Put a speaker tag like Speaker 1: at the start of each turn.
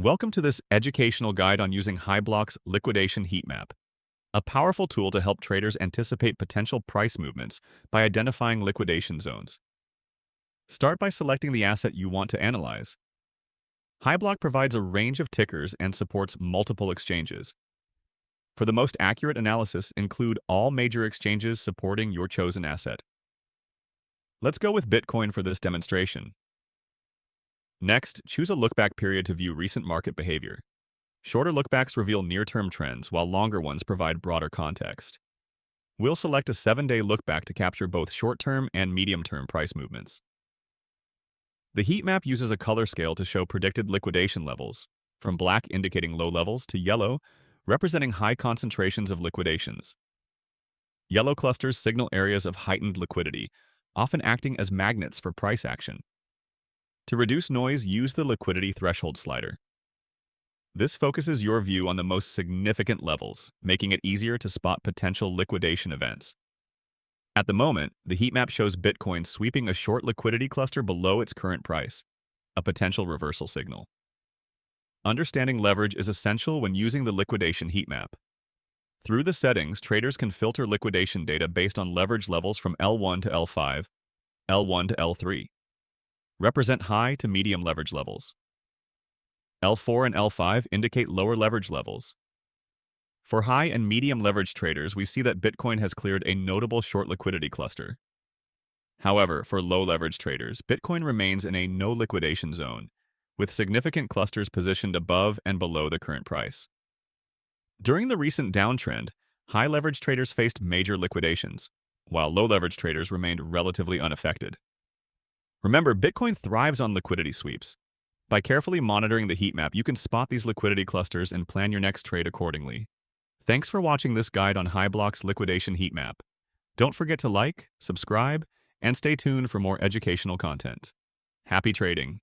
Speaker 1: Welcome to this educational guide on using Hyblock's Liquidation Heatmap, a powerful tool to help traders anticipate potential price movements by identifying liquidation zones. Start by selecting the asset you want to analyze. Hyblock provides a range of tickers and supports multiple exchanges. For the most accurate analysis, include all major exchanges supporting your chosen asset. Let's go with Bitcoin for this demonstration. Next, choose a lookback period to view recent market behavior. Shorter lookbacks reveal near-term trends, while longer ones provide broader context. We'll select a 7-day lookback to capture both short-term and medium-term price movements. The heat map uses a color scale to show predicted liquidation levels, from black indicating low levels to yellow, representing high concentrations of liquidations. Yellow clusters signal areas of heightened liquidity, often acting as magnets for price action. To reduce noise, use the liquidity threshold slider. This focuses your view on the most significant levels, making it easier to spot potential liquidation events. At the moment, the heat map shows Bitcoin sweeping a short liquidity cluster below its current price, a potential reversal signal. Understanding leverage is essential when using the liquidation heat map. Through the settings, traders can filter liquidation data based on leverage levels from L1 to L5, L1 to L3. Represent high to medium leverage levels. L4 and L5 indicate lower leverage levels. For high and medium leverage traders, we see that Bitcoin has cleared a notable short liquidity cluster. However, for low leverage traders, Bitcoin remains in a no liquidation zone, with significant clusters positioned above and below the current price. During the recent downtrend, high leverage traders faced major liquidations, while low leverage traders remained relatively unaffected. Remember, Bitcoin thrives on liquidity sweeps. By carefully monitoring the heat map, you can spot these liquidity clusters and plan your next trade accordingly. Thanks for watching this guide on Hyblock's liquidation heat map. Don't forget to like, subscribe, and stay tuned for more educational content. Happy trading!